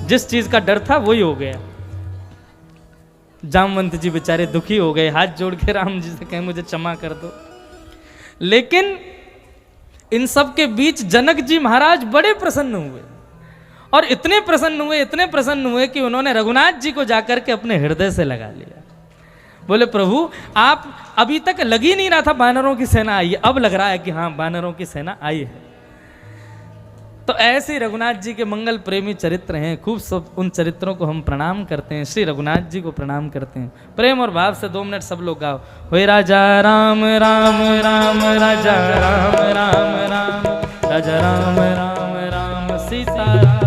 जिस चीज का डर था वही हो गया। जामवंत जी बेचारे दुखी हो गए, हाथ जोड़ के राम जी से कहे मुझे क्षमा कर दो। लेकिन इन सब के बीच जनक जी महाराज बड़े प्रसन्न हुए, और इतने प्रसन्न हुए कि उन्होंने रघुनाथ जी को जाकर के अपने हृदय से लगा लिया। बोले प्रभु आप अभी तक लग ही नहीं रहा था वानरों की सेना आई है, अब लग रहा है कि हाँ वानरों की सेना आई है। तो ऐसे रघुनाथ जी के मंगल प्रेमी चरित्र हैं, खूब सब उन चरित्रों को हम प्रणाम करते हैं, श्री रघुनाथ जी को प्रणाम करते हैं। प्रेम और भाव से 2 मिनट सब लोग गाओ। होए राजा राम राम राम राजा राम राम राम राजा राम राम राम सीता राम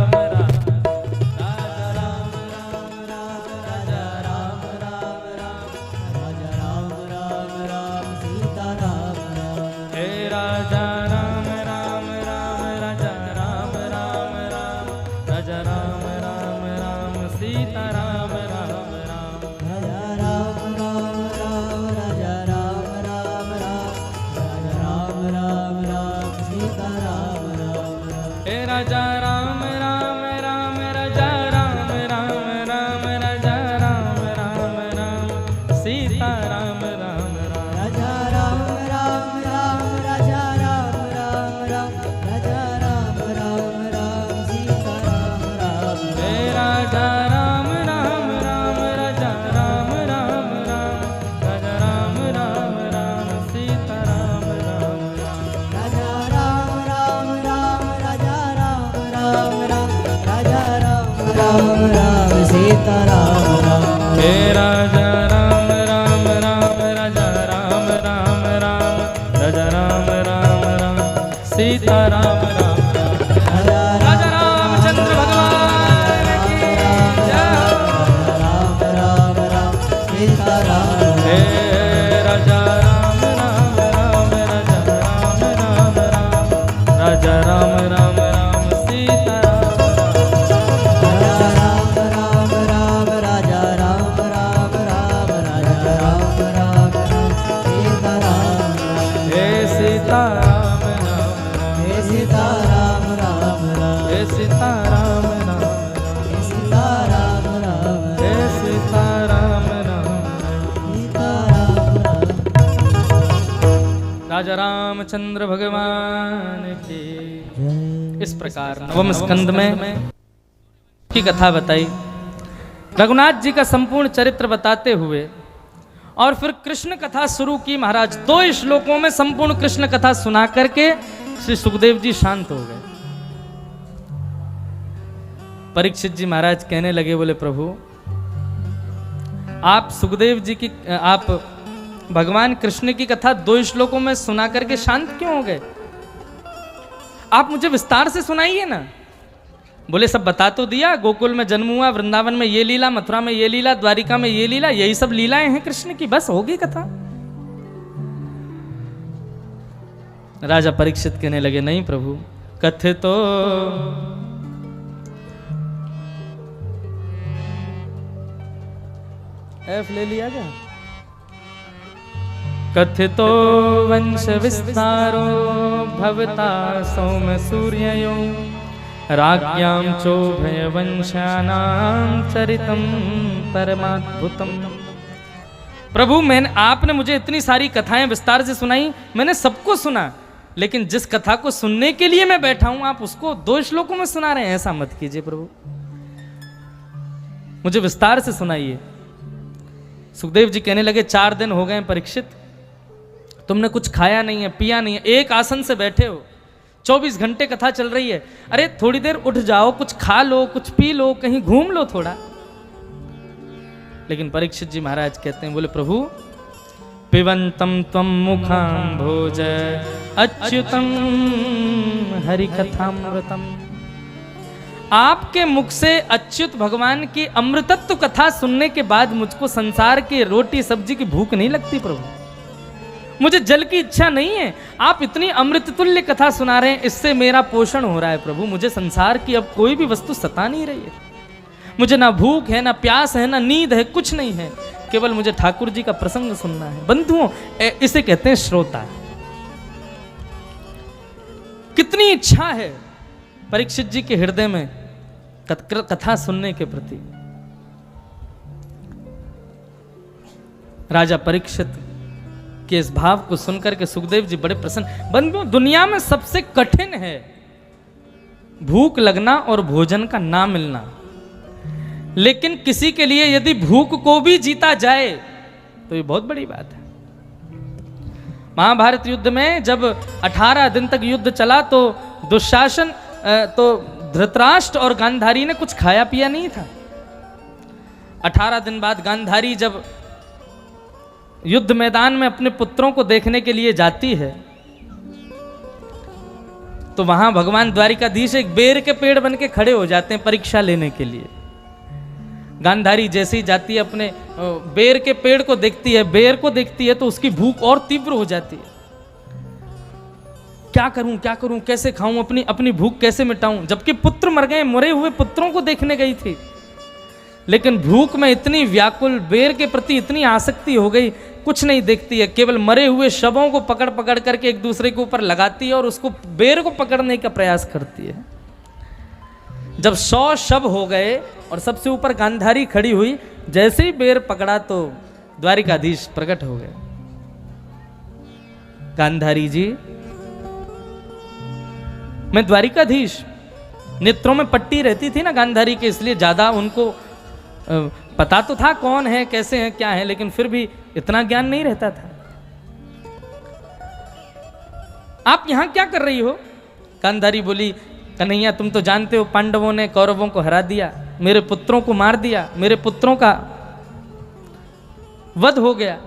राजा रामचंद्र भगवान की। इस प्रकार नवम स्कंद में की कथा बताई, रघुनाथ जी का संपूर्ण चरित्र बताते हुए, और फिर कृष्ण कथा शुरू की महाराज। 2 श्लोकों में संपूर्ण कृष्ण कथा सुना करके श्री सुखदेव जी शांत हो गए। परीक्षित जी महाराज कहने लगे, बोले प्रभु आप सुखदेव जी की, आप भगवान कृष्ण की कथा 2 श्लोकों में सुना करके शांत क्यों हो गए? आप मुझे विस्तार से सुनाइए ना। बोले सब बता तो दिया, गोकुल में जन्म हुआ, वृंदावन में ये लीला, मथुरा में ये लीला, द्वारिका में ये लीला, यही सब लीलाएं हैं कृष्ण की, बस होगी कथा। राजा परीक्षित कहने लगे, नहीं प्रभु कथितो एफ ले लिया क्या? कथितो वंश विस्तारो भवता सौम सूर्ययो राज्ञां चोभय वंशानां चरितम परमाद्भुतम। प्रभु आपने मुझे इतनी सारी कथाएं विस्तार से सुनाई, मैंने सबको सुना, लेकिन जिस कथा को सुनने के लिए मैं बैठा हूं आप उसको 2 श्लोकों में सुना रहे हैं। ऐसा मत कीजिए प्रभु, मुझे विस्तार से सुनाइए। सुखदेव जी कहने लगे, 4 दिन हो गए परीक्षित, तुमने कुछ खाया नहीं है, पिया नहीं है, एक आसन से बैठे हो, 24 घंटे कथा चल रही है। अरे थोड़ी देर उठ जाओ, कुछ खा लो, कुछ पी लो, कहीं घूम लो थोड़ा। लेकिन परीक्षित जी महाराज कहते हैं, बोले प्रभु पिबंतम त्वं मुखां भोज अच्युतम हरिकथामृतम। आपके मुख से अच्युत भगवान की अमृतत्व कथा सुनने के बाद मुझको संसार की रोटी सब्जी की भूख नहीं लगती प्रभु, मुझे जल की इच्छा नहीं है। आप इतनी अमृत तुल्य कथा सुना रहे हैं, इससे मेरा पोषण हो रहा है प्रभु। मुझे संसार की अब कोई भी वस्तु सता नहीं रही है, मुझे ना भूख है, ना प्यास है, ना नींद है, कुछ नहीं है, केवल मुझे ठाकुर जी का प्रसंग सुनना है। बंधुओं इसे कहते हैं श्रोता। कितनी इच्छा है परीक्षित जी के हृदय में कथा सुनने के प्रति। राजा परीक्षित के इस भाव को सुनकर के सुखदेव जी बड़े प्रसन्न। बंधुओं, दुनिया में सबसे कठिन है भूख लगना और भोजन का ना मिलना, लेकिन किसी के लिए यदि भूख को भी जीता जाए तो ये बहुत बड़ी बात है। महाभारत युद्ध में जब 18 दिन तक युद्ध चला तो दुशासन तो धृतराष्ट्र और गांधारी ने कुछ खाया पिया नहीं था। 18 दिन बाद गांधारी जब युद्ध मैदान में अपने पुत्रों को देखने के लिए जाती है तो वहां भगवान द्वारिकाधीश एक बेर के पेड़ बन के खड़े हो जाते हैं परीक्षा लेने के लिए। गांधारी जैसे ही जाती है अपने बेर के पेड़ को देखती है, बेर को देखती है तो उसकी भूख और तीव्र हो जाती है। क्या करूं, कैसे खाऊं, अपनी भूख कैसे मिटाऊं। जबकि पुत्र मर गए, मरे हुए पुत्रों को देखने गई थी, लेकिन भूख में इतनी व्याकुल, बेर के प्रति इतनी आसक्ति हो गई, कुछ नहीं देखती है, केवल मरे हुए शवों को पकड़ पकड़ करके एक दूसरे के ऊपर लगाती है और उसको बेर को पकड़ने का प्रयास करती है। जब 100 शव हो गए और सबसे ऊपर गांधारी खड़ी हुई, जैसे ही बेर पकड़ा तो द्वारिकाधीश प्रकट हो गए। गांधारी जी, मैं द्वारिकाधीश, नेत्रों में पट्टी रहती थी ना गांधारी के, इसलिए ज्यादा उनको पता तो था कौन है, कैसे हैं, क्या है, लेकिन फिर भी इतना ज्ञान नहीं रहता था। आप यहां क्या कर रही हो? गांधारी बोली, कन्हैया तुम तो जानते हो पांडवों ने कौरवों को हरा दिया, मेरे पुत्रों को मार दिया, मेरे पुत्रों का वध हो गया,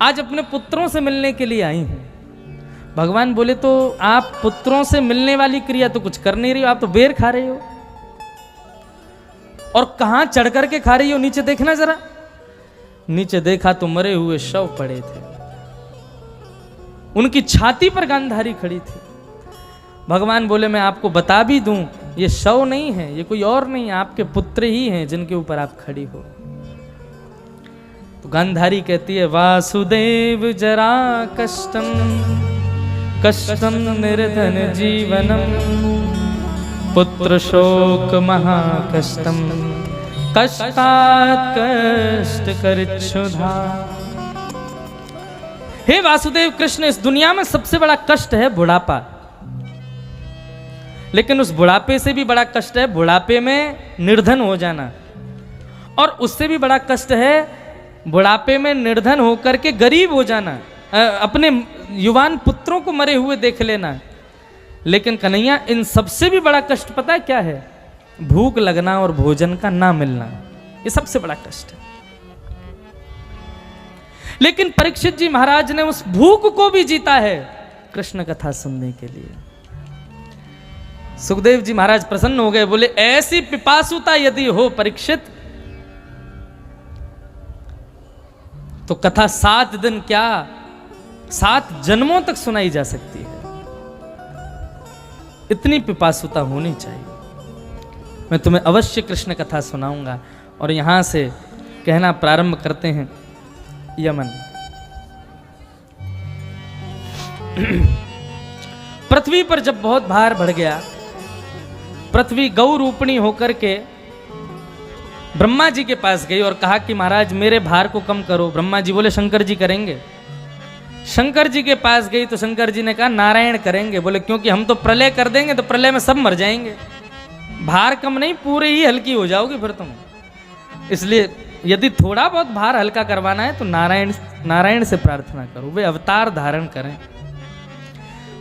आज अपने पुत्रों से मिलने के लिए आई हूं। भगवान बोले, तो आप पुत्रों से मिलने वाली क्रिया तो कुछ कर नहीं रही हो, आप तो बेर खा रहे हो। और कहां चढ़ करके खा रही हो, नीचे देखना जरा। नीचे देखा तो मरे हुए शव पड़े थे, उनकी छाती पर गांधारी खड़ी थी। भगवान बोले, मैं आपको बता भी दूं, ये शव नहीं है, ये कोई और नहीं, आपके पुत्र ही हैं जिनके ऊपर आप खड़ी हो। तो गांधारी कहती है, वासुदेव जरा कष्टम कष्टम निर्धन जीवनम पुत्र शोक महाकष्टम कष्टात् कष्ट करिच्छुधा। हे वासुदेव कृष्ण, इस दुनिया में सबसे बड़ा कष्ट है बुढ़ापा, लेकिन उस बुढ़ापे से भी बड़ा कष्ट है बुढ़ापे में निर्धन हो जाना, और उससे भी बड़ा कष्ट है बुढ़ापे में निर्धन होकर के गरीब हो जाना, अपने युवान पुत्रों को मरे हुए देख लेना। लेकिन कन्हैया, इन सबसे भी बड़ा कष्ट पता है क्या है? भूख लगना और भोजन का ना मिलना, ये सबसे बड़ा कष्ट है। लेकिन परीक्षित जी महाराज ने उस भूख को भी जीता है कृष्ण कथा सुनने के लिए। सुखदेव जी महाराज प्रसन्न हो गए, बोले, ऐसी पिपासुता यदि हो परीक्षित, तो कथा 7 दिन क्या 7 जन्मों तक सुनाई जा सकती है। इतनी पिपासुता होनी चाहिए। मैं तुम्हें अवश्य कृष्ण कथा सुनाऊंगा। और यहां से कहना प्रारंभ करते हैं। यमन, पृथ्वी पर जब बहुत भार बढ़ गया, पृथ्वी गौ रूपणी होकर के ब्रह्मा जी के पास गई और कहा कि महाराज मेरे भार को कम करो। ब्रह्मा जी बोले, शंकर जी करेंगे। शंकर जी के पास गई तो शंकर जी ने कहा, नारायण करेंगे। बोले, क्योंकि हम तो प्रलय कर देंगे तो प्रलय में सब मर जाएंगे, भार कम नहीं पूरे ही हल्की हो जाओगे फिर तुम, इसलिए यदि थोड़ा बहुत भार हल्का करवाना है तो नारायण से प्रार्थना करो, वे अवतार धारण करें।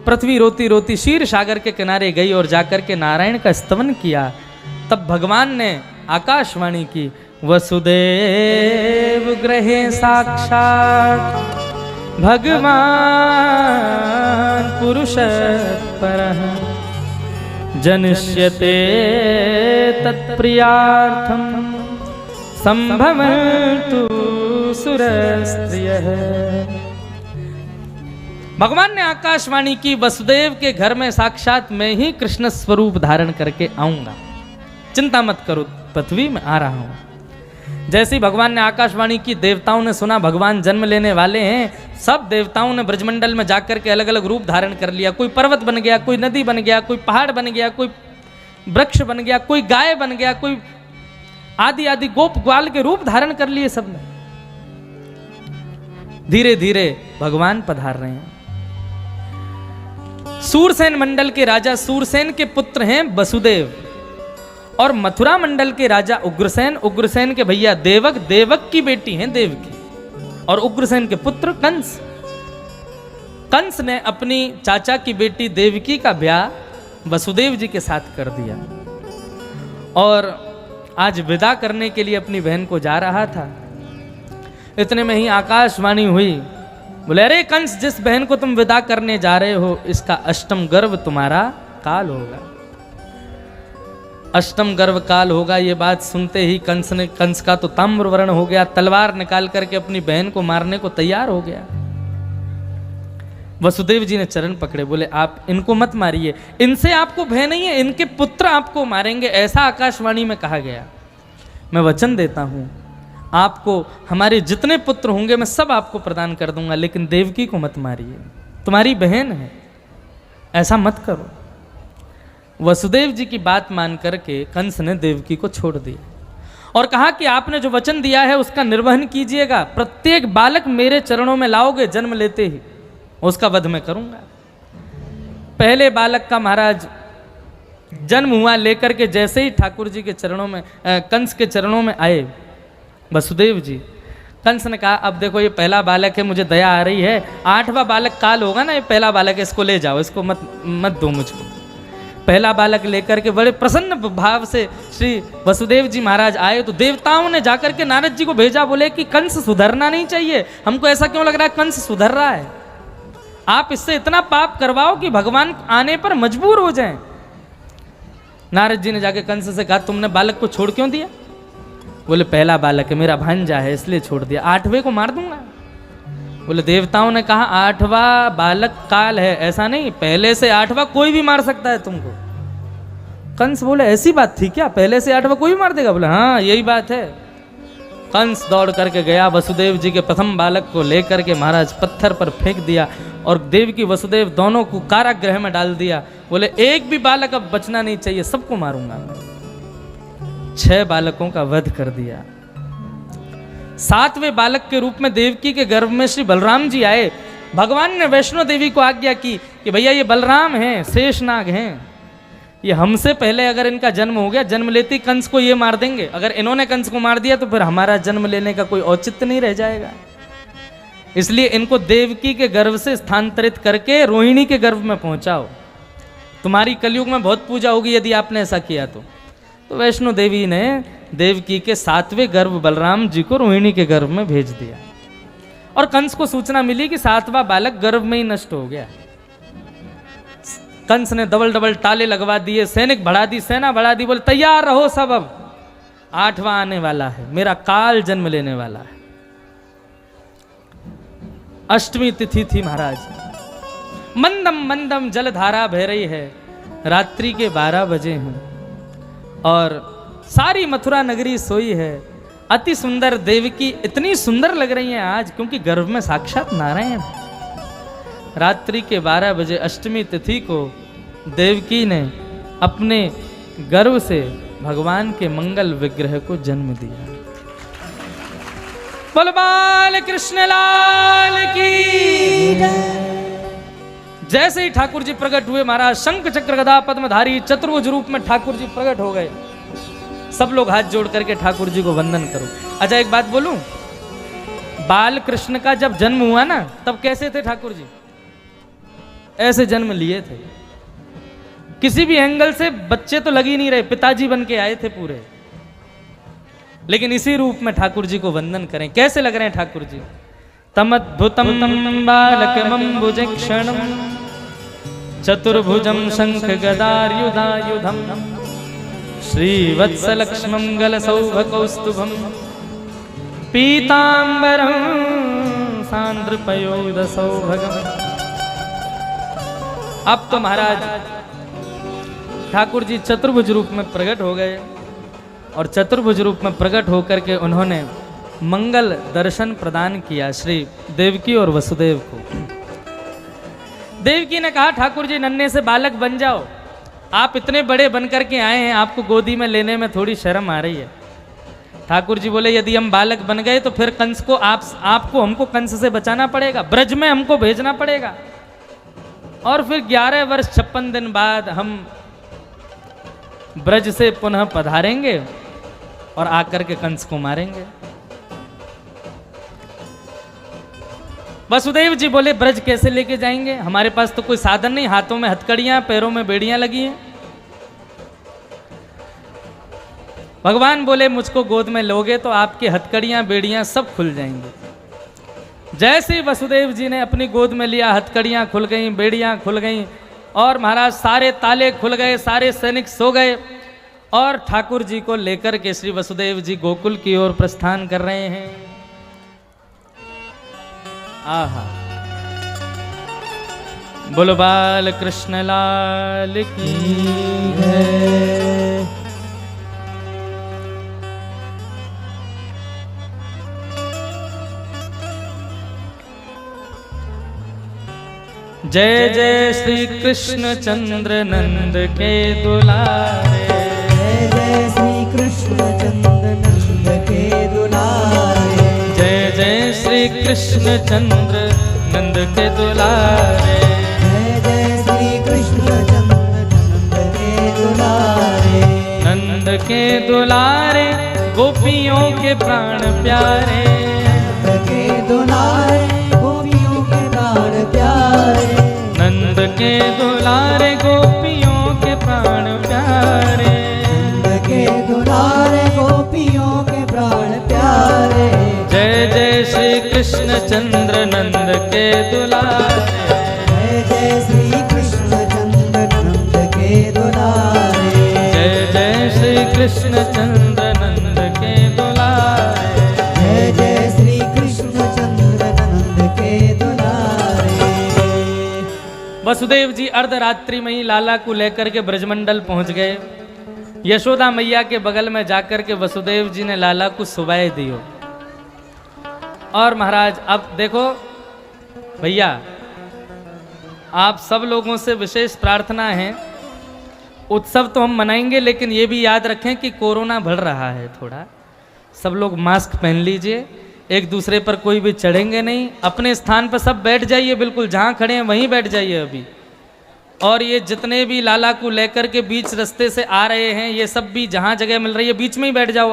पृथ्वी रोती रोती क्षीर सागर के किनारे गई और जाकर के नारायण का स्तवन किया। तब भगवान ने आकाशवाणी की, वसुदेव गृहे साक्षात् भगवान पुरुष परः जनिष्यते तत्प्रियार्थम संभवन्तु सुरस्त्रियः। भगवान ने आकाशवाणी की, वसुदेव के घर में साक्षात मैं ही कृष्ण स्वरूप धारण करके आऊंगा, चिंता मत करो, पृथ्वी में आ रहा हूं। जैसे ही भगवान ने आकाशवाणी की, देवताओं ने सुना भगवान जन्म लेने वाले हैं। सब देवताओं ने ब्रजमंडल में जाकर के अलग अलग रूप धारण कर लिया। कोई पर्वत बन गया, कोई नदी बन गया, कोई पहाड़ बन गया, कोई वृक्ष बन गया, कोई गाय बन गया, कोई आदि आदि गोप ग्वाल के रूप धारण कर लिए सबने। धीरे धीरे भगवान पधार रहे हैं। सूरसेन मंडल के राजा सूरसेन के पुत्र हैं वसुदेव, और मथुरा मंडल के राजा उग्रसेन, उग्रसेन के भैया देवक, देवक की बेटी हैं देवकी, और उग्रसेन के पुत्र कंस। कंस ने अपनी चाचा की बेटी देवकी का ब्याह वसुदेव जी के साथ कर दिया, और आज विदा करने के लिए अपनी बहन को जा रहा था। इतने में ही आकाशवाणी हुई, बोले अरे कंस, जिस बहन को तुम विदा करने जा रहे हो इसका अष्टम गर्भ तुम्हारा काल होगा। अष्टम गर्भ काल होगा, ये बात सुनते ही कंस का तो ताम्र वर्ण हो गया, तलवार निकाल करके अपनी बहन को मारने को तैयार हो गया। वसुदेव जी ने चरण पकड़े, बोले आप इनको मत मारिए, इनसे आपको भय नहीं है, इनके पुत्र आपको मारेंगे, ऐसा आकाशवाणी में कहा गया। मैं वचन देता हूं, आपको हमारे जितने पुत्र होंगे मैं सब आपको प्रदान कर दूंगा, लेकिन देवकी को मत मारिए, तुम्हारी बहन है, ऐसा मत करो। वसुदेव जी की बात मान करके कंस ने देवकी को छोड़ दिया और कहा कि आपने जो वचन दिया है उसका निर्वहन कीजिएगा, प्रत्येक बालक मेरे चरणों में लाओगे जन्म लेते ही, उसका वध मैं करूंगा। पहले बालक का महाराज जन्म हुआ, लेकर के जैसे ही ठाकुर जी के चरणों में, कंस के चरणों में आए वसुदेव जी, कंस ने कहा अब देखो ये पहला बालक है, मुझे दया आ रही है, 8वां बालक काल होगा ना, ये पहला बालक है, इसको ले जाओ, इसको मत दो मुझको। पहला बालक लेकर के बड़े प्रसन्न भाव से श्री वसुदेव जी महाराज आए, तो देवताओं ने जाकर के नारद जी को भेजा, बोले कि कंस सुधरना नहीं चाहिए, हमको ऐसा क्यों लग रहा है कंस सुधर रहा है, आप इससे इतना पाप करवाओ कि भगवान आने पर मजबूर हो जाएं। नारद जी ने जाके कंस से कहा तुमने बालक को छोड़ क्यों दिया? बोले पहला बालक है, मेरा भांजा है, इसलिए छोड़ दिया, 8वें को मार दूंगा। बोले देवताओं ने कहा 8वां बालक काल है, ऐसा नहीं, पहले से 8वां कोई भी मार सकता है तुमको। कंस बोले ऐसी बात थी क्या, पहले से 8वां कोई भी मार देगा? बोले हाँ यही बात है। कंस दौड़ करके गया, वसुदेव जी के प्रथम बालक को लेकर के महाराज पत्थर पर फेंक दिया और देवकी वसुदेव दोनों को कारागृह में डाल दिया। बोले एक भी बालक अब बचना नहीं चाहिए, सबको मारूंगा मैं। 6 बालकों का वध कर दिया। 7वें बालक के रूप में देवकी के गर्भ में श्री बलराम जी आए। भगवान ने वैष्णो देवी को आज्ञा की कि भैया ये बलराम हैं, शेषनाग हैं, ये हमसे पहले अगर इनका जन्म हो गया, जन्म लेते ही कंस को ये मार देंगे, अगर इन्होंने कंस को मार दिया तो फिर हमारा जन्म लेने का कोई औचित्य नहीं रह जाएगा, इसलिए इनको देवकी के गर्भ से स्थानांतरित करके रोहिणी के गर्भ में पहुंचाओ, तुम्हारी कलयुग में बहुत पूजा होगी यदि आपने ऐसा किया तो वैष्णो देवी ने देवकी के 7वें गर्भ बलराम जी को रोहिणी के गर्भ में भेज दिया। और कंस को सूचना मिली कि 7वां बालक गर्भ में ही नष्ट हो गया। कंस ने डबल ताले लगवा दिए, सैनिक बढ़ा दी, सेना बढ़ा दी, बोले तैयार रहो सब, अब 8वां आने वाला है, मेरा काल जन्म लेने वाला है। अष्टमी तिथि थी महाराज, मंदम मंदम जलधारा बह रही है, रात्रि के 12 बजे हैं और सारी मथुरा नगरी सोई है। अति सुंदर देवकी इतनी सुंदर लग रही हैं आज, क्योंकि गर्भ में साक्षात नारायण। रात्रि के 12 बजे अष्टमी तिथि को देवकी ने अपने गर्भ से भगवान के मंगल विग्रह को जन्म दिया। बोल बाल कृष्ण लाल की। जैसे ही ठाकुर जी प्रकट हुए महाराज, शंख चक्र गदा पद्मधारी चतुर्भुज रूप में ठाकुर जी प्रकट हो गए। सब लोग हाथ जोड़ करके ठाकुर जी को वंदन करो। अच्छा एक बात बोलूं, बाल कृष्ण का जब जन्म हुआ ना, तब कैसे थे ठाकुर जी? ऐसे जन्म लिए थे, किसी भी एंगल से बच्चे तो लग ही नहीं रहे, पिताजी बन के आए थे पूरे। लेकिन इसी रूप में ठाकुर जी को वंदन करें, कैसे लग रहे हैं ठाकुर जी? तमद्भुतम बालकमंबुजक्षणम चतुर्भुजम शंख गदायुधायुधम श्रीवत्सलक्ष्मंगल सौभकौस्तुभम पीतांबरम सांद्रपयोद सौभगम। अब तो महाराज ठाकुर जी चतुर्भुज रूप में प्रकट हो गए और चतुर्भुज रूप में प्रकट होकर के उन्होंने मंगल दर्शन प्रदान किया श्री देवकी और वसुदेव को। देवकी ने कहा ठाकुर जी नन्हे से बालक बन जाओ, आप इतने बड़े बन करके आए हैं, आपको गोदी में लेने में थोड़ी शर्म आ रही है। ठाकुर जी बोले यदि हम बालक बन गए तो फिर कंस को आपको हमको कंस से बचाना पड़ेगा, ब्रज में हमको भेजना पड़ेगा, और फिर 11 वर्ष 56 दिन बाद हम ब्रज से पुनः पधारेंगे और आकर के कंस को मारेंगे। वसुदेव जी बोले ब्रज कैसे लेके जाएंगे, हमारे पास तो कोई साधन नहीं, हाथों में हथकड़ियां, पैरों में बेड़ियां लगी हैं। भगवान बोले मुझको गोद में लोगे तो आपकी हथकड़ियां बेड़ियां सब खुल जाएंगी। जैसे ही वसुदेव जी ने अपनी गोद में लिया, हथकड़ियां खुल गईं, बेड़ियां खुल गईं, और महाराज सारे ताले खुल गए, सारे सैनिक सो गए, और ठाकुर जी को लेकर के श्री वसुदेव जी गोकुल की ओर प्रस्थान कर रहे हैं। आहा, बोलो बाल कृष्ण लाल की है। जय जय श्री कृष्ण चंद्र नंद के दुलारे, जय जय श्री कृष्ण चंद्र नंद के दुलारे, जय जय श्री कृष्ण चंद्र नंद के दुलारे, जय जय श्री कृष्ण चंद्र नंद के दुलारे, नंद के दुलारे गोपियों के प्राण प्यारे, नंद के दुलारे गोपियों के प्राण प्यारे, नंद के दुलारे गोपियों के प्राण प्यारे, नंद के दुलारे गोपियों के प्राण प्यारे, जय जय श्री कृष्ण चंद्र नंद के दुलारे, जय जय श्री कृष्ण चंद्र नंद के दुलारे, जय जय श्री कृष्ण चंद्र नंद के दुलारे, जय जय श्री कृष्ण चंद्र नंद के दुलारे। वसुदेव जी अर्धरात्रि में ही लाला को लेकर के ब्रजमंडल पहुंच गए। यशोदा मैया के बगल में जाकर के वसुदेव जी ने लाला को सुबाए दियो। और महाराज अब देखो भैया, आप सब लोगों से विशेष प्रार्थना है, उत्सव तो हम मनाएंगे लेकिन ये भी याद रखें कि कोरोना बढ़ रहा है थोड़ा, सब लोग मास्क पहन लीजिए, एक दूसरे पर कोई भी चढ़ेंगे नहीं, अपने स्थान पर सब बैठ जाइए, बिल्कुल जहाँ खड़े हैं वहीं बैठ जाइए अभी। और ये जितने भी लाला को लेकर के बीच रास्ते से आ रहे हैं, ये सब भी जहाँ जगह मिल रही है बीच में ही बैठ जाओ।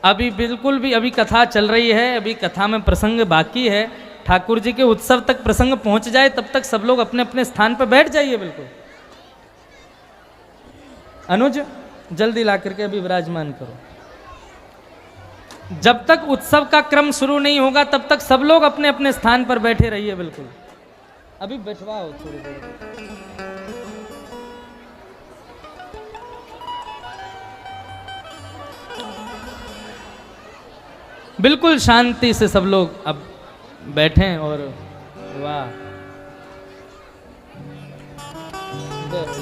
अभी बिल्कुल भी, अभी कथा चल रही है, अभी कथा में प्रसंग बाकी है, ठाकुर जी के उत्सव तक प्रसंग पहुँच जाए तब तक सब लोग अपने अपने स्थान पर बैठ जाइए बिल्कुल। अनुज जल्दी ला करके अभी विराजमान करो। जब तक उत्सव का क्रम शुरू नहीं होगा तब तक सब लोग अपने अपने स्थान पर बैठे रहिए बिल्कुल। अभी बैठवाओ थोड़ी देर। बिल्कुल शांति से सब लोग अब बैठें और वाह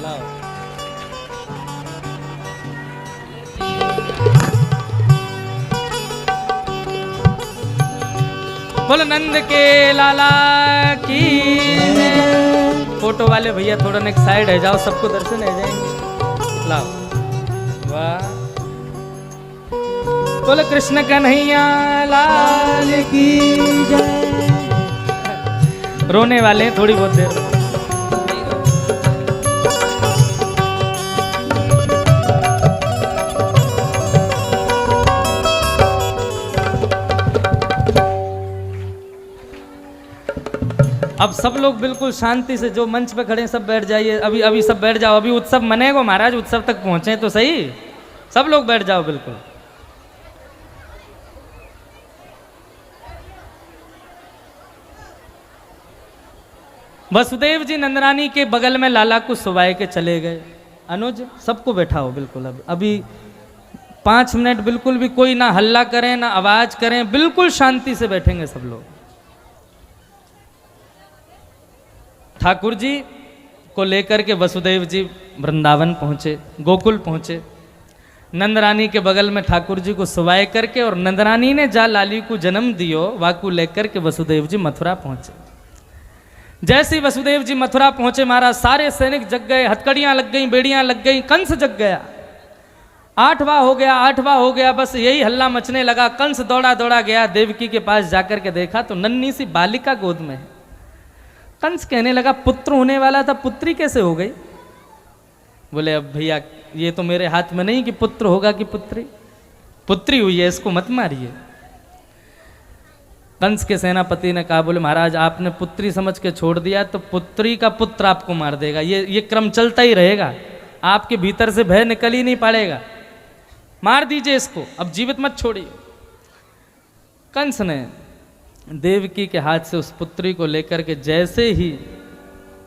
लाओ। बोलो नंद के लाला की। फोटो वाले भैया थोड़ा नेक्स्ट साइड है जाओ, सबको दर्शन है जाएंगे। लाओ वाह। बोलो कृष्ण कन्हैया लाल की जय। रोने वाले हैं थोड़ी बहुत देर। अब सब लोग बिल्कुल शांति से, जो मंच पे खड़े हैं सब बैठ जाइए। अभी अभी सब बैठ जाओ, अभी उत्सव मनेगा महाराज, उत्सव तक पहुंचे तो सही। सब लोग बैठ जाओ बिल्कुल। वसुदेव जी नंदरानी के बगल में लाला को सुबाए के चले गए। अनुज सबको बैठाओ बिल्कुल। अब अभी 5 मिनट बिल्कुल भी कोई ना हल्ला करें ना आवाज करें, बिल्कुल शांति से बैठेंगे सब लोग। ठाकुर जी को लेकर के वसुदेव जी वृंदावन पहुंचे, गोकुल पहुंचे। नंदरानी के बगल में ठाकुर जी को सुबाए करके, और नंदरानी ने जा लाली को जन्म दियो वाकू लेकर के वसुदेव जी मथुरा पहुंचे। जैसे ही वसुदेव जी मथुरा पहुंचे महाराज, सारे सैनिक जग गए, हथकड़ियां लग गई, बेड़ियां लग गई, कंस जग गया। 8वां हो गया, 8वां हो गया, बस यही हल्ला मचने लगा। कंस दौड़ा दौड़ा गया, देवकी के पास जाकर के देखा तो नन्ही सी बालिका गोद में है। कंस कहने लगा पुत्र होने वाला था, पुत्री कैसे हो गई? बोले अब भैया ये तो मेरे हाथ में नहीं कि पुत्र होगा कि पुत्री, पुत्री हुई है, इसको मत मारिए। कंस के सेनापति ने कहा, बोले महाराज आपने पुत्री समझ के छोड़ दिया तो पुत्री का पुत्र आपको मार देगा, ये क्रम चलता ही रहेगा, आपके भीतर से भय निकल ही नहीं पड़ेगा, मार दीजिए इसको, अब जीवित मत छोड़िए। कंस ने देवकी के हाथ से उस पुत्री को लेकर के जैसे ही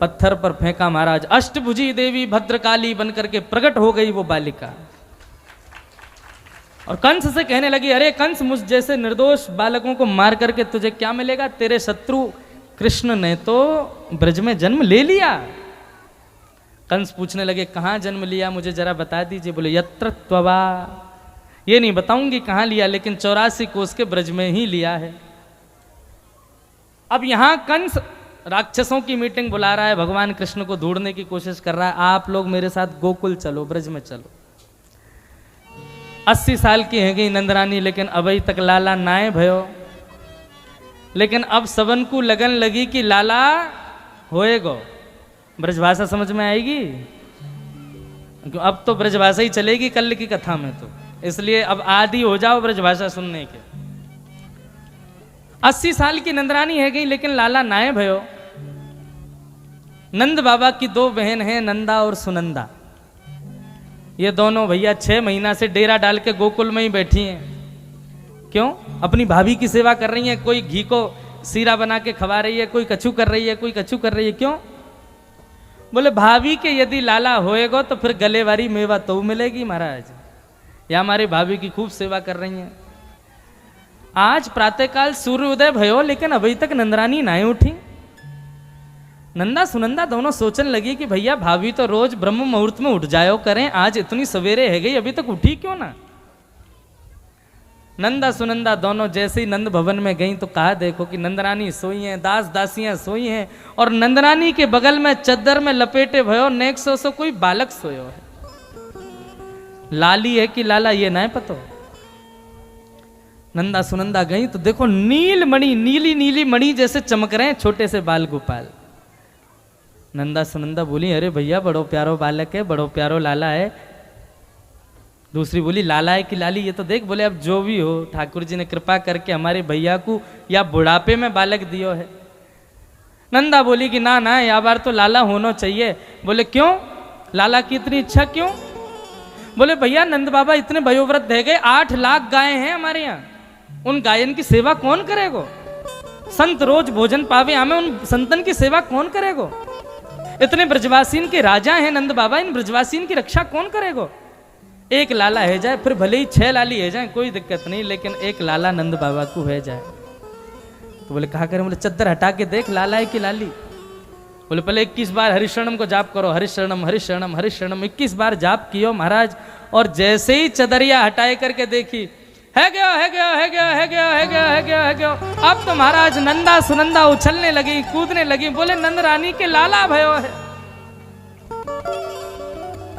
पत्थर पर फेंका महाराज, अष्टभुजी देवी भद्रकाली बनकर के प्रकट हो गई वो बालिका। और कंस से कहने लगी, अरे कंस मुझ जैसे निर्दोष बालकों को मार करके तुझे क्या मिलेगा? तेरे शत्रु कृष्ण ने तो ब्रज में जन्म ले लिया। कंस पूछने लगे कहाँ जन्म लिया, मुझे जरा बता दीजिए। बोले यत्र त्ववा, ये नहीं बताऊंगी कहाँ लिया, लेकिन 84 कोस के ब्रज में ही लिया है। अब यहां कंस राक्षसों की मीटिंग बुला रहा है, भगवान कृष्ण को ढूंढने की कोशिश कर रहा है, आप लोग मेरे साथ गोकुल चलो, ब्रज में चलो। 80 साल की है गई नंदरानी, लेकिन अभी तक लाला नाए भयो। लेकिन अब सबन को लगन लगी कि लाला होएगो, ब्रजभाषा समझ में आएगी, अब तो ब्रजभाषा ही चलेगी कल की कथा में, तो इसलिए अब आदि हो जाओ ब्रजभाषा सुनने के। 80 साल की नंदरानी है गई, लेकिन लाला नाए भयो। नंद बाबा की 2 बहन हैं, नंदा और सुनंदा। ये दोनों भैया 6 महीना से डेरा डाल के गोकुल में ही बैठी हैं। क्यों? अपनी भाभी की सेवा कर रही हैं, कोई घी को सीरा बना के खवा रही है, कोई कछु कर रही है, कोई कछु कर रही है। क्यों? बोले भाभी के यदि लाला होएगा तो फिर गले वाली मेवा तो मिलेगी महाराज, या हमारी भाभी की खूब सेवा कर रही हैं। आज प्रातःकाल सूर्योदय भयो, लेकिन अभी तक नंदरानी ना उठी। नंदा सुनंदा दोनों सोचने लगी कि भैया भाभी तो रोज ब्रह्म मुहूर्त में उठ जायो करें, आज इतनी सवेरे है गई, अभी तक उठी क्यों ना? नंदा सुनंदा दोनों जैसे ही नंद भवन में गई तो कहा देखो कि नंदरानी सोई हैं, दास दासियां सोई हैं, और नंदरानी के बगल में चद्दर में लपेटे भयो नेक सो कोई बालक सोयो है। लाली है कि लाला ये ना पतो। नंदा सुनंदा गई तो देखो नील मणि, नीली नीली मणि जैसे चमक रहे हैं छोटे से बाल गोपाल। नंदा सुनंदा बोली अरे भैया बड़ो प्यारो बालक है, बड़ो प्यारो लाला है। दूसरी बोली लाला है कि लाली, ये तो देख। बोले अब जो भी हो, ठाकुर जी ने कृपा करके हमारे भैया को या बुढ़ापे में बालक दियो है। नंदा बोली कि ना ना, या बार तो लाला होना चाहिए। बोले क्यों? लाला की इतनी इच्छा क्यों? बोले भैया नंद बाबा इतने वयोवृद्ध है गए, 8 लाख गाय हैं हमारे यहाँ, उन गायन की सेवा कौन करेगो? संत रोज भोजन पावे, हमें उन संतन की सेवा कौन करेगो? इतने ब्रजवासीन के राजा हैं नंद बाबा, इन ब्रजवासीन की रक्षा कौन करेगो? एक लाला है जाए, फिर भले ही 6 लाली है जाए, कोई दिक्कत नहीं, लेकिन एक लाला नंद बाबा को है जाए। तो बोले कहा करें? बोले चद्दर हटा के देख लाला है कि लाली। बोले पहले 21 बार हरिशरणम को जाप करो, हरिशरणम हरिशरणम हरिशरणम 21 बार जाप कियो महाराज। और जैसे ही चदरिया हटाए करके देखी, है गया है गया है गया है गया है गया है गया है गया। अब तो महाराज नंदा सुनंदा उछलने लगी, कूदने लगी। बोले नंद रानी के लाला भयो है।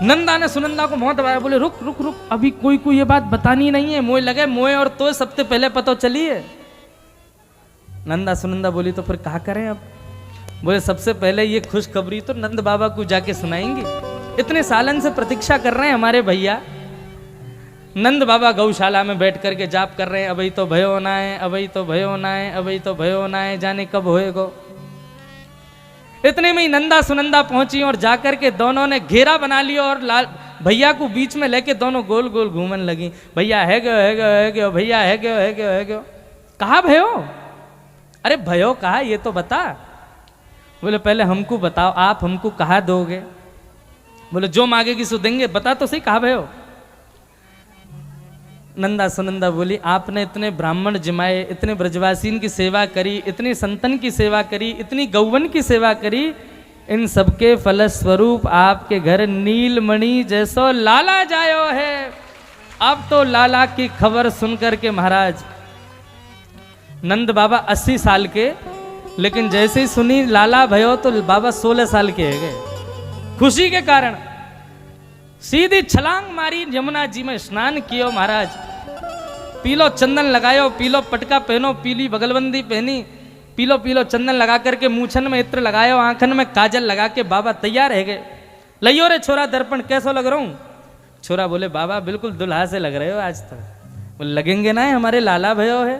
नंदा ने सुनंदा को मुंह दबाया, बोले रुक रुक रुक, अभी कोई को ये बात बतानी नहीं है, मोए लगे मोए और तो सबसे पहले पता चलिए। नंदा सुनंदा बोली तो फिर क्या करें अब? बोले सबसे पहले ये खुशखबरी तो नंद बाबा को जाके सुनाएंगे, इतने सालन से प्रतीक्षा कर रहे हैं हमारे भैया। नंद बाबा गौशाला में बैठ करके जाप कर रहे हैं, अभी तो भयो होना है, अभी तो भयो होना है, अभी तो भयो होना है, जाने कब होएगो। इतने में ही नंदा सुनंदा पहुंची और जाकर के दोनों ने घेरा बना लिया और भैया को बीच में लेके दोनों गोल गोल घूमने लगी। भैया है गयो है गयो है गयो, भैया है गयो है गयो है गयो। कहा भयो? अरे भयो कहा ये तो बता। बोले पहले हमको बताओ, आप हमको कहा दोगे? बोले जो मांगेगी सो देंगे, बता तो सही कहा भयो। नंदा सुनंदा बोली आपने इतने ब्राह्मण जिमाए, इतने ब्रजवासीन की सेवा करी, इतनी संतन की सेवा करी, इतनी गौवन की सेवा करी, इन सबके फलस्वरूप आपके घर नीलमणि जैसो लाला जायो है। अब तो लाला की खबर सुनकर के महाराज नंद बाबा 80 साल के लेकिन जैसे ही सुनी लाला भयो तो बाबा 16 साल के है गए। खुशी के कारण सीधी छलांग मारी, यमुना जी में स्नान कियो महाराज। पीलो चंदन लगायो, पीलो पटका पहनो, पीली बगलबंदी पहनी, पीलो पीलो चंदन लगा करके मूछन में इत्र लगायो, आंखन में काजल लगा के बाबा तैयार है गए। लियो रे छोरा दर्पण, कैसो लग रहा हूँ? छोरा बोले बाबा बिल्कुल दुल्हा से लग रहे हो आज तक। बोले लगेंगे ना, हमारे लाला भयो है।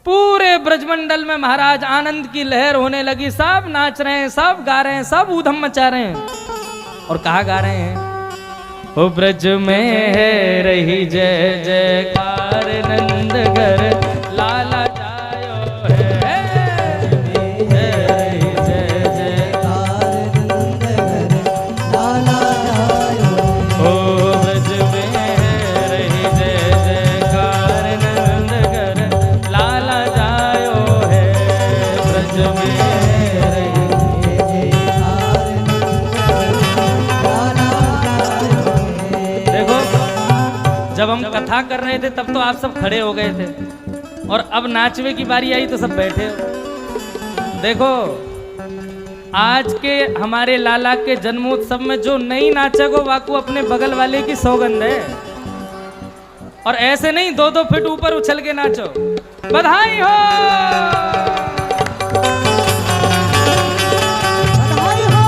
पूरे ब्रजमंडल में महाराज आनंद की लहर होने लगी, सब नाच रहे हैं, सब गा रहे हैं, सब ऊधम मचा रहे हैं। और कहा गा रहे हैं? ओ ब्रज में है रही जय जयकार, नंद घर लाला जायो है। जय जय जयकार नंद घर लाला जायो। ओ ब्रज में है रही जय जयकार, नंद घर लाला जायो है। ब्रज में है रही जयकार नंद घर लाला जायो। देखो, जब हम कथा कर रहे थे तब तो आप सब खड़े हो गए थे, और अब नाचने की बारी आई तो सब बैठे हो। देखो, आज के हमारे लाला के जन्मोत्सव में जो नहीं नाचेगो वाकू अपने बगल वाले की सौगंध है। और ऐसे नहीं 2-2 फीट ऊपर उछल के नाचो। बधाई हो। बधाई हो।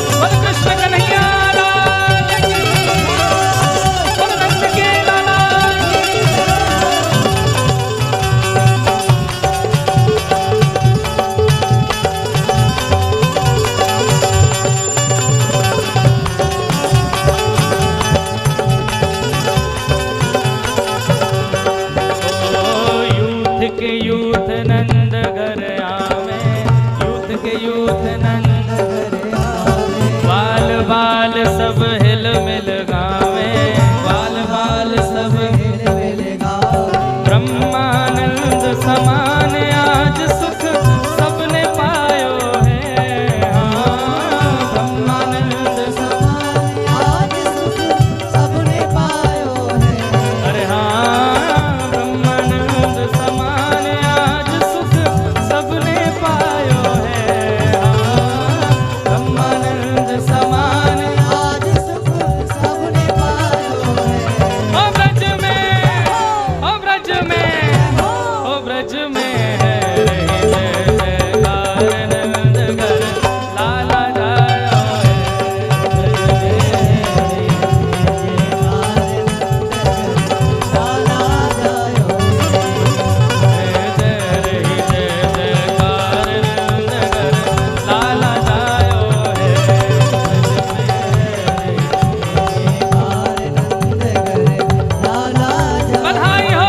बोल कृष्ण कन्हैया लाल की, बोल नंद के लाला की। यूथ के यूथ नंद घर आवे, यूथ के यूथ नंद बाल बाल सब हिल मिल गावे, बाल बाल सब ब्रह्मानंद समान आज सुख सबने पायो है। हाँ, ब्रह्मानंद आज सुख सबने पायो है। अरे हाँ, ब्रह्मानंद समान आज सुख सबने पायो है। हाँ, ब्रह्मानंद समान आज सुख सबने पायो है। ओ ब्रज में, ओ ब्रज में, ओ ब्रज में है रही जय जयकार, नंद घर लाला जायो है। ब्रज में है लाला जायो। रही जय जयकार, नंद घर लाला जायो है। बधाई हो।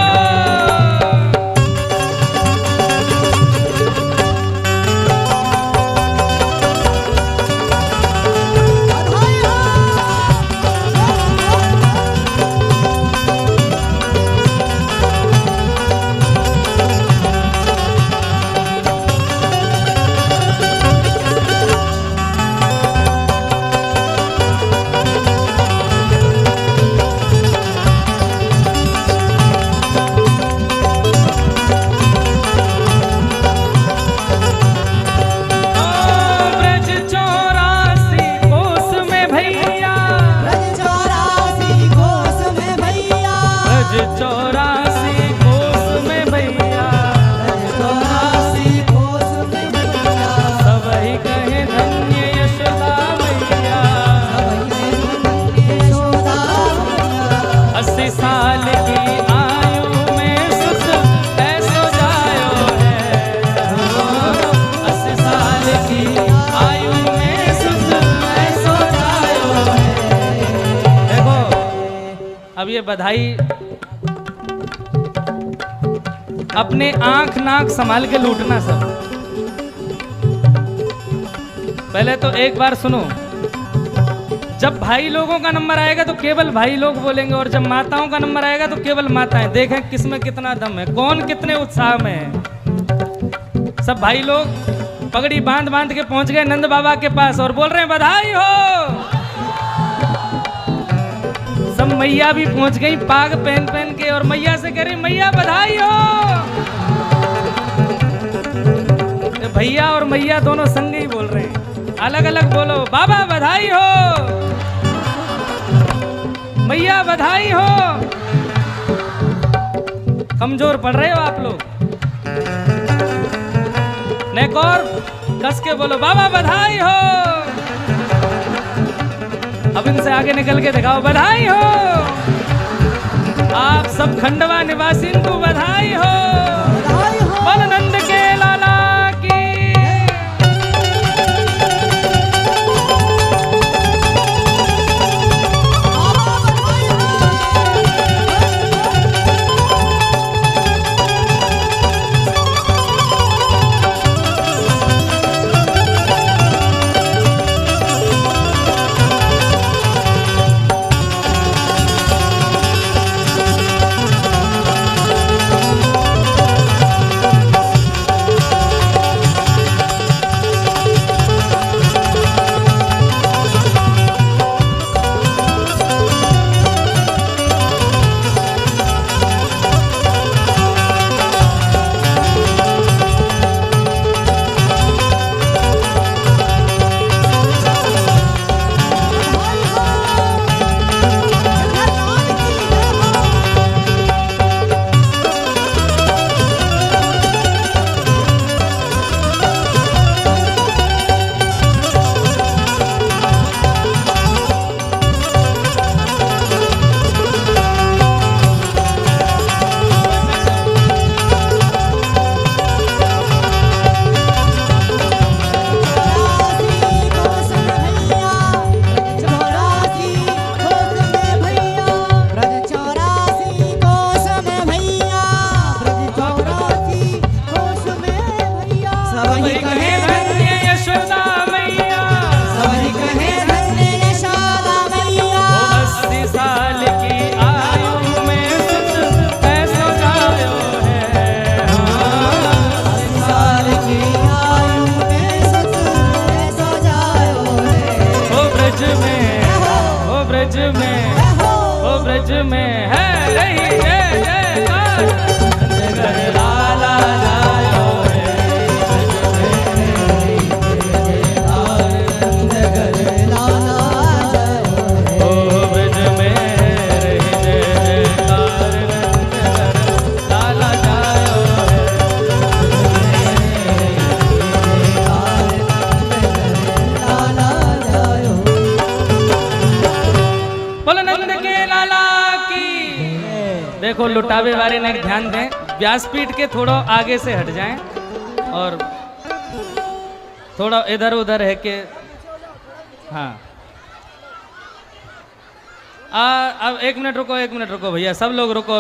ब्रज 84 कोस में भैया, ब्रज 84 कोस में भैया। ब्रज 84 कोस में भैया, ब्रज 84 कोस में भैया। सबही कहे धन्य यशोदा मैया। यशोदा मैया। 80 साल की आयु में सुख ऐसो जायो है। 80 साल की आयु में सुख ऐसो जायो है। देखो, अब ये बधाई अपने आंख नाक संभाल के लूटना सब। पहले तो एक बार सुनो, जब भाई लोगों का नंबर आएगा तो केवल भाई लोग बोलेंगे, और जब माताओं का नंबर आएगा तो केवल माताएं। देखें किसमें कितना दम है, कौन कितने उत्साह में है। सब भाई लोग पगड़ी बांध बांध के पहुंच गए नंद बाबा के पास और बोल रहे हैं बधाई हो। सब मैया भी पहुंच गई पाग पहन पहन के और मैया से कह रही मैया बधाई हो। तो भैया और मैया दोनों संग ही बोल रहे हैं, अलग अलग बोलो, बाबा बधाई हो, मैया बधाई हो। कमजोर पड़ रहे हो आप लोग, एक और कस के बोलो बाबा बधाई हो। अब इनसे आगे निकल के दिखाओ बधाई हो। आप सब खंडवा निवासी को बधाई हो। बोल नंद के लाला की। ब्रज में है रही जय जयकार, नंदघर लाला जायो रे। नंदघर लाला जायो रे। ओ ब्रज में रही जय जयकार, नंदघर लाला जायो लाला जायो। बोलो नंद के लाला की। देखो लुटावे वाले ने ध्यान दें, व्यासपीठ के थोड़ा आगे से हट जाएं और थोड़ा इधर उधर है के हाँ। अब 1 मिनट रुको, 1 मिनट रुको भैया, सब लोग रुको।